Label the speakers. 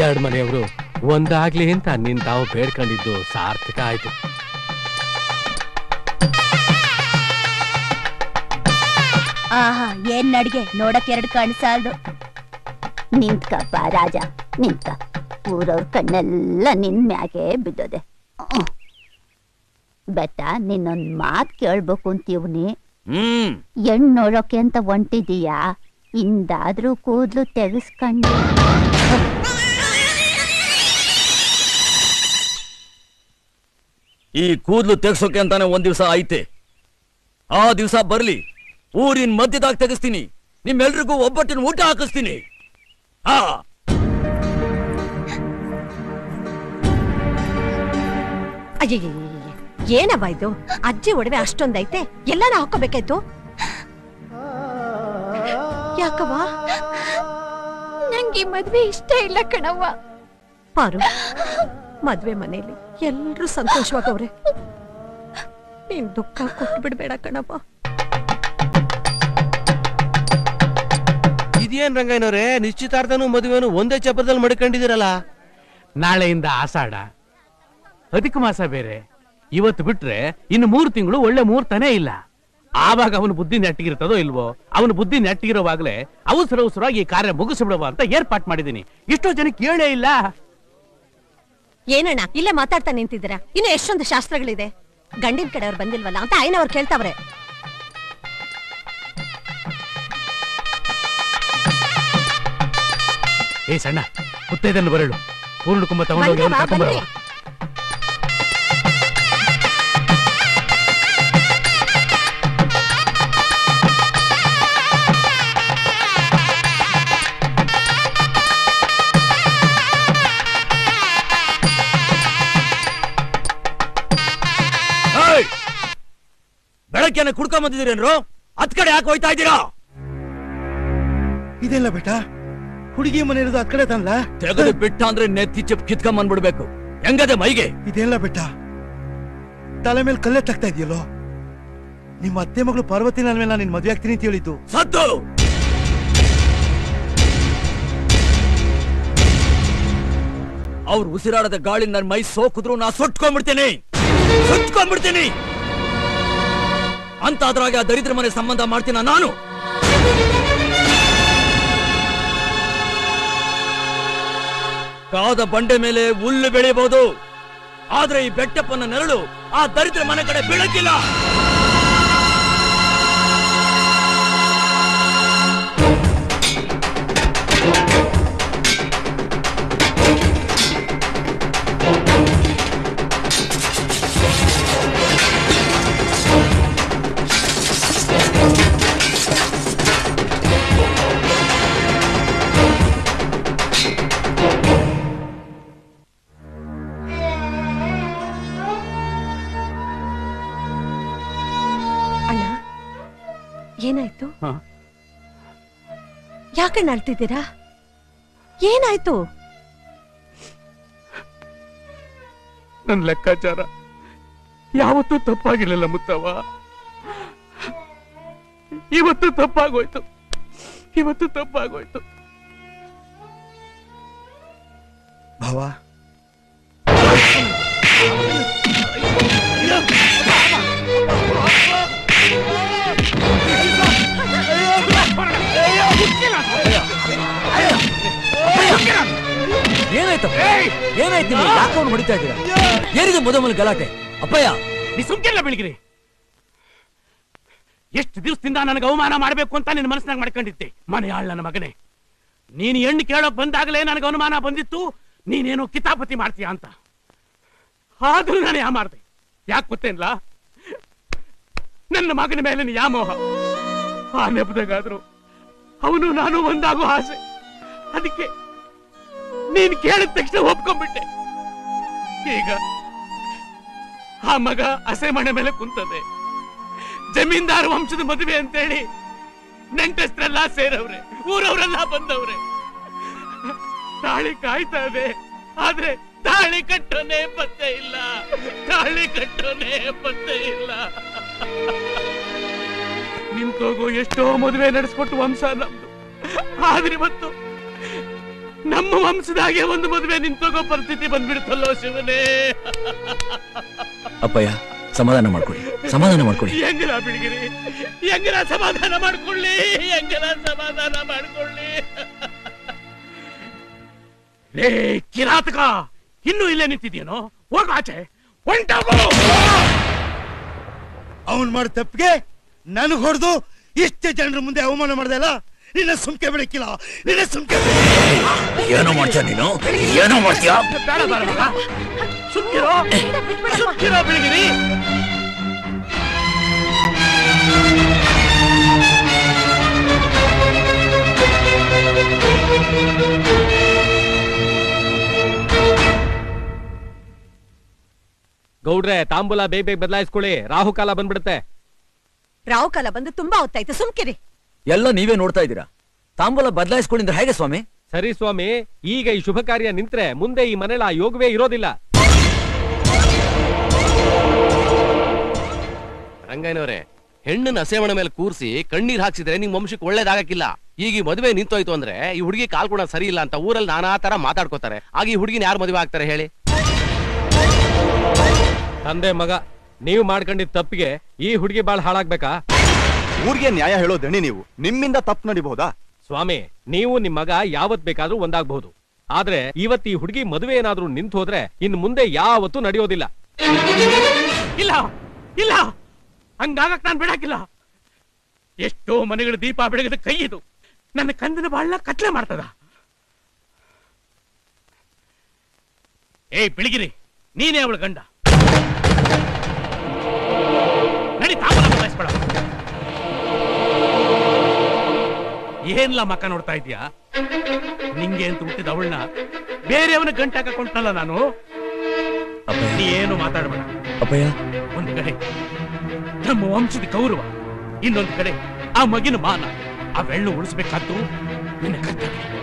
Speaker 1: ಎರಡು ಮನೆಯವರು ಒಂದಾಗ್ಲಿ ಅಂತ ನಿನ್ ತಾವು ಬೇಡ್ಕೊಂಡಿದ್ದು ಸಾರ್ಥಕ ಆಯ್ತು.
Speaker 2: ಆಹಾ, ಏನ್ ನಡ್ಗೆ ನೋಡಕ್ ಎರಡು ಕಣ್ ಸಾಲ್ದು. ನಿಂತ್ಕಪ್ಪ ರಾಜ, ನಿಂತ್ಕ. ಊರವ್ರ ಕಣ್ಣೆಲ್ಲ ನಿನ್ ಮ್ಯಾಗೆ ಬಿದ್ದೋದೆ. ಬೆಟ್ಟ, ನಿನ್ನೊಂದ್ ಮಾತ್ ಕೇಳ್ಬೇಕು ಅಂತೀವ್ನಿ. ಹೆಣ್ ನೋಡೋಕೆ ಅಂತ ಹೊಂಟಿದೀಯಾ? ಇಂದಾದ್ರೂ ಕೂದ್ಲು ತೆಗೆಸ್ಕೊಂಡು.
Speaker 3: ಈ ಕೂದ್ಲು ತೆಗ್ಸೋಕೆ ಅಂತಾನೆ ಒಂದ್ ದಿವ್ಸ ಐತೆ. ಆ ದಿವ್ಸ ಬರ್ಲಿ, ಊರಿನ ಮಧ್ಯದಾಗ ತೆಗಿಸ್ತೀನಿ. ನಿಮ್ಮೆಲ್ರಿಗೂ ಒಬ್ಬಟ್ಟಿನ ಊಟ ಹಾಕಿಸ್ತೀನಿ.
Speaker 4: ಅಯ್ಯ, ಏನವ್ವ ಇದು? ಅಜ್ಜಿ ಒಡವೆ ಅಷ್ಟೊಂದೈತೆ, ಎಲ್ಲಾನ ಹಾಕೋಬೇಕಾಯ್ತು. ಯಾಕವ್ವ?
Speaker 2: ನಂಗೆ ಮದ್ವೆ ಇಷ್ಟ ಇಲ್ಲ ಕಣವ್ವ.
Speaker 4: ಪಾರು, ಮದ್ವೆ ಮನೆಯಲ್ಲಿ ಎಲ್ರೂ ಸಂತೋಷವಾಗವ್ರೆ. ನೀನ್ ದುಃಖ ಕೊಟ್ಟು ಬಿಡ್ಬೇಡ ಕಣವ್ವ.
Speaker 1: ಇದೇನ್ ರಂಗಯ್ಯನವ್ರೆ, ನಿಶ್ಚಿತಾರ್ಥನೂ ಮದುವೆನು ಒಂದೇ ಚಪ್ಪರದಲ್ಲಿ ಮಡ್ಕೊಂಡಿದ್ದೀರಲ್ಲ? ನಾಳೆಯಿಂದ ಆಷಾಢ, ಅಧಿಕ ಮಾಸ ಬೇರೆ. ಇವತ್ತು ಬಿಟ್ರೆ ಇನ್ನು 3 ತಿಂಗಳು ಒಳ್ಳೆ ಮುಹೂರ್ತನೇ ಇಲ್ಲ. ಆವಾಗ ಅವನ ಬುದ್ಧಿ ನೆಟ್ಟಿಗಿರ್ತದೋ ಇಲ್ವೋ? ಅವನ ಬುದ್ಧಿ ನೆಟ್ಟಿಗಿರೋವಾಗ್ಲೇ ಅವಸರವಾಗಿ ಈ ಕಾರ್ಯ ಮುಗಿಸ್ಬಿಡುವ ಅಂತ ಏರ್ಪಾಟ್ ಮಾಡಿದೀನಿ. ಎಷ್ಟೋ ಜನಕ್ಕೆ ಹೇಳೇ ಇಲ್ಲ.
Speaker 4: ಏನಣ್ಣ ಇಲ್ಲೇ ಮಾತಾಡ್ತಾ ನಿಂತಿದ್ದೀರಾ? ಇನ್ನು ಎಷ್ಟೊಂದು ಶಾಸ್ತ್ರಗಳಿದೆ. ಗಂಡಿನ ಕಡೆಯವ್ರು ಬಂದಿಲ್ವಲ್ಲ ಅಂತ ಆಯ್ನವ್ರು ಕೇಳ್ತಾವ್ರೆ.
Speaker 1: ಏ ಸಣ್ಣ, ಮುತ್ತೈದನ್ನು ಬರಳು. ಪೂರ್ಣ ಕುಂಭ ತಗೊಂಡೋಗಿ ಕರ್ಕೊಂಡ್ಬರೋ.
Speaker 3: ಬೆಳಗ್ಗೆನೆ ಕುಡ್ಕೊಂಡ್ ಬಂದಿದ್ದೀರೇನ್ರು? ಹತ್ ಕಡೆ ಯಾಕೆ ಹೋಯ್ತಾ ಇದ್ದೀರಾ?
Speaker 5: ಇದೆಲ್ಲ ಬೇಟ, ಹುಡುಗಿ ಮನೆ ಇರೋದು ಅದ್ ಕಡೆ ತಂದ್ಲ.
Speaker 3: ತೆಗೆದು ಬಿಟ್ಟ ಅಂದ್ರೆ ನೆತ್ತಿ ಚೆಪ್ ಕಿತ್ಕೊಂಡ್ ಬಂದ್ಬಿಡ್ಬೇಕು. ಹೆಂಗದೆ ಮೈಗೆ?
Speaker 5: ಇದೆಲ್ಲ ಬೇಟ, ತಲೆ ಮೇಲೆ ಕಲ್ಲೆ ತಗ್ತಾ ಇದೆಯಲ್ಲೋ. ನಿಮ್ಮ ಅತ್ತೆ ಮಗಳು ಪಾರ್ವತಿ ನನ್ನ ಮೇಲೆ ನಿನ್ ಮದ್ವೆ ಆಗ್ತೀನಿ ಅಂತ ಹೇಳಿದ್ದು.
Speaker 3: ಸತ್ತು ಅವ್ರು ಉಸಿರಾಡದ ಗಾಳಿ ನನ್ನ ಮೈ ಸೋಕಿದ್ರು ನಾ ಸುಟ್ಕೊಂಡ್ಬಿಡ್ತೀನಿ. ಅಂತಾದ್ರಾಗ ಆ ದರಿದ್ರ ಮನೆ ಸಂಬಂಧ ಮಾಡ್ತೀನ ನಾನು? ಕಾದ ಬಂಡೆ ಮೇಲೆ ಹುಲ್ಲು ಬೆಳೆಯಬಹುದು, ಆದ್ರೆ ಈ ಬೆಟ್ಟಪ್ಪನ ನೆರಳು ಆ ದರಿದ್ರ ಮನೆ ಕಡೆ ಬೀಳಕ್ಕಿಲ್ಲ.
Speaker 4: ಏನಾಯ್ತು? ಯಾಕಣ್ಣ ಅಳ್ತಿದ್ದೀರಾ? ಏನಾಯ್ತು?
Speaker 1: ನನ್ನ ಲೆಕ್ಕಾಚಾರ ಯಾವತ್ತೂ ತಪ್ಪಾಗಿರ್ಲಿಲ್ಲ ಮುತ್ತವ್ವ. ಇವತ್ತು ತಪ್ಪಾಗೋಯ್ತು.
Speaker 5: ಭಾವ,
Speaker 3: ಏನಾಯ್ತು? ಯಾಕೆ ಅವ್ನು ಹೊಡಿತಾ ಇದ್ದೀರಾ? ಏನಿದೆ ಮೊದಲ ಗಲಾಟೆ? ಅಪ್ಪಯ್ಯ,
Speaker 1: ನೀ ಸುಮ್ಕಿಲ್ಲ ಬೆಳಗಿರಿ. ಎಷ್ಟು ದಿವಸದಿಂದ ನನಗೆ ಅವಮಾನ ಮಾಡಬೇಕು ಅಂತ ನಿನ್ನ ಮನಸ್ಸಿನಾಗ ಮಾಡ್ಕೊಂಡಿದ್ದೆ. ಮನೆಯಾಳ್ ನನ್ನ ಮಗನೇ, ನೀನು ಹೆಣ್ಣು ಕೇಳೋಕ್ ಬಂದಾಗಲೇ ನನಗೆ ಅನುಮಾನ ಬಂದಿತ್ತು ನೀನೇನೋ ಕಿತಾಪತಿ ಮಾಡ್ತೀಯ ಅಂತ. ಆದ್ರೂ ನಾನು ಯಾ ಮಾಡ್ದೆ? ಯಾಕೆ ಗೊತ್ತೇನ್ಲ? ನನ್ನ ಮಗನ ಮೇಲೆ ನೀ ಯಾಮೋಹ. ಆ ನೆಪದಾಗಾದ್ರು ಅವನು ನಾನು ಒಂದಾಗೋ ಆಸೆ. ಅದಕ್ಕೆ ನೀನ್ ಕೇಳಿದ ತಕ್ಷಣ ಒಪ್ಕೊಂಡ್ಬಿಟ್ಟೆ. ಈಗ ಆ ಮಗ ಹಸೆ ಮನೆ ಮೇಲೆ ಕುಂತದೆ. ಜಮೀನ್ದಾರ ವಂಶದ ಮದುವೆ ಅಂತೇಳಿ ನೆಂಟಸ್ತ್ರೆಲ್ಲ ಸೇರವ್ರೆ, ಊರವರೆಲ್ಲ ಬಂದವ್ರೆ. ತಾಳಿ ಕಾಯ್ತಾ ಇದೆ, ಆದ್ರೆ ತಾಳಿ ಕಟ್ಟೋನೇ ಪತ್ತೆ ಇಲ್ಲ. ನಿಂತೋಗೋ ಎಷ್ಟೋ ಮದುವೆ ನಡೆಸ್ಕೊಟ್ಟು ವಂಶ ನಮ್ದು. ಆದ್ರೆ ಇವತ್ತು ನಮ್ಮ ವಂಶದಾಗೆ ಒಂದು ಮದುವೆ ನಿಂತೋಗೋ ಪರಿಸ್ಥಿತಿ ಬಂದ್ಬಿಡ್ತಲ್ಲೋ ಶಿವನೇ.
Speaker 3: ಅಪ್ಪಯ್ಯ ಸಮಾಧಾನ ಮಾಡ್ಕೊಳ್ಳಿ, ಸಮಾಧಾನ ಮಾಡ್ಕೊಳ್ಳಿ.
Speaker 1: ಹೆಂಗನ ಬಿಳಿಗಿರಿ, ಹೆಂಗನ ಸಮಾಧಾನ ಮಾಡ್ಕೊಳ್ಳಿ, ಹೆಂಗನ ಸಮಾಧಾನ ಮಾಡ್ಕೊಳ್ಳಿ. ಲೇ ಕಿರಾತಕ, ಇನ್ನೂ ಇಲ್ಲೇ ನಿಂತಿದ್ಯೇನೋ? ಹೋಗ ಆಚೆ, ಹೊಂಟೋಗು.
Speaker 5: ಅವನ್ ಮಾಡ ತಪ್ಪಿಗೆ ನನಗ್ ಹೊಡೆದು ಇಷ್ಟೇ ಜನರ ಮುಂದೆ ಅವಮಾನ ಮಾಡ್ದಲ್ಲ, ನಿನ್ನ ಸುಮ್ಕೆ ಬಿಡಕ್ಕಿಲ್ಲ, ನಿನ್ನ ಸುಮ್ಕೆ.
Speaker 3: ಏನೋ ಮಾಡ್ತೀಯ ನೀನು, ಏನೋ ಮಾಡ್ತೀಯ?
Speaker 1: ಬೇಡ ಬೇಡ ಮಗ, ಸುಮ್ಕಿರೋ, ಸುಮ್ಕಿರೋ ಬಿಳಿಗಿರಿ.
Speaker 6: ಗೌಡ್ರೆ ತಾಂಬೂಲ ಬೇಗ ಬೇಗ ಬದಲಾಯಿಸ್ಕೊಳ್ಳಿ, ರಾಹುಕಾಲ ಬಂದ್ಬಿಡುತ್ತೆ.
Speaker 4: ರಾಹುಕಾಲ ಬಂದು ತುಂಬಾ ಹೊತ್ತಾಯ್ತು, ಸುಮ್ಕಿರಿ.
Speaker 3: ಎಲ್ಲ ನೀವೇ ನೋಡ್ತಾ ಇದ್ದೀರಾ. ತಾಂಬೂಲ ಬದಲಾಯಿಸ್ಕೊಂಡಿದ್ರೆ ಹೇಗೆ ಸ್ವಾಮಿ?
Speaker 6: ಸರಿ ಸ್ವಾಮಿ, ಈಗ ಈ ಶುಭ ಕಾರ್ಯ ನಿಂತ್ರೆ ಮುಂದೆ ಈ ಮನೇಲಿ ಆ ಯೋಗವೇ ಇರೋದಿಲ್ಲ.
Speaker 7: ರಂಗಯ್ಯನವರೇ, ಹೆಣ್ಣನ್ನ ಹಸೆಮಣ ಮೇಲೆ ಕೂರಿಸಿ ಕಣ್ಣೀರ್ ಹಾಕ್ಸಿದ್ರೆ ನಿಮ್ ವಂಶಕ್ಕೆ ಒಳ್ಳೇದಾಗಕ್ಕಿಲ್ಲ. ಈಗ ಈ ಮದುವೆ ನಿಂತೋಯ್ತು ಅಂದ್ರೆ ಈ ಹುಡುಗಿ ಕಾಲ್ಕೊಳ ಸರಿ ಇಲ್ಲ ಅಂತ ಊರಲ್ಲಿ ನಾನಾ ತರ ಮಾತಾಡ್ಕೋತಾರೆ. ಆಗ ಈ ಹುಡುಗಿನ ಯಾರು ಮದುವೆ ಆಗ್ತಾರೆ ಹೇಳಿ?
Speaker 6: ತಂದೆ ಮಗ ನೀವು ಮಾಡ್ಕೊಂಡಿದ್ ತಪ್ಪಿಗೆ ಈ ಹುಡುಗಿ ಬಾಳ್ ಹಾಳಾಗ್ಬೇಕಾ?
Speaker 8: ಊರಿಗೆ ನ್ಯಾಯ ಹೇಳೋ ದಣಿ ನೀವು, ನಿಮ್ಮಿಂದ ತಪ್ಪು ನಡಿಬಹುದಾ?
Speaker 6: ಸ್ವಾಮಿ, ನೀವು ನಿಮ್ ಮಗ ಯಾವತ್ ಬೇಕಾದ್ರೂ ಒಂದಾಗಬಹುದು. ಆದ್ರೆ ಇವತ್ತು ಈ ಹುಡುಗಿ ಮದುವೆ ಏನಾದ್ರೂ ನಿಂತು ಹೋದ್ರೆ ಇನ್ ಮುಂದೆ ಯಾವತ್ತೂ ನಡೆಯೋದಿಲ್ಲ.
Speaker 1: ಇಲ್ಲ ಇಲ್ಲ, ಹಂಗಾಗಕ್ ನಾನ್ ಬಿಡಾಕಿಲ್ಲ. ಎಷ್ಟೋ ಮನೆಗಳ ದೀಪ ಬೆಳಗದ ಕೈ ಇದು ನನ್ನ ಕಂದನ ಬಾಳ್ನ ಕತ್ಲೆ ಮಾಡ್ತದ. ಏಯ್ ಬಿಳಿಗಿರಿ, ನೀನೇ ಅವಳ ಗಂಡ. ನಡಿ ತಾಂಬೂಲ ಬದಲಾಯಿಸ್ಬೇಡ. ಏನ್ಲ ಮಕ್ಕ ನೋಡ್ತಾ ಇದೀಯಾ? ನಿಂಗೆ ಅಂತ ಹುಟ್ಟಿದ ಅವಳನ್ನ ಬೇರೆಯವನ ಗಂಟ ಹಾಕೊಂಡ್ನಲ್ಲ ನಾನು. ನೀ ಏನು ಮಾತಾಡಬೇಡ.
Speaker 3: ಅಪ್ಪಯ್ಯ,
Speaker 1: ಒಂದು ಕಡೆ ನಮ್ಮ ವಂಶದ ಗೌರವ, ಇನ್ನೊಂದು ಕಡೆ ಆ ಮಗಿನ ಮಾನ, ಅವೆಳ್ಳು ಉಳಿಸ್ಬೇಕಾದ್ದು ನಿನ್ನ ಕರ್ತವ್ಯ.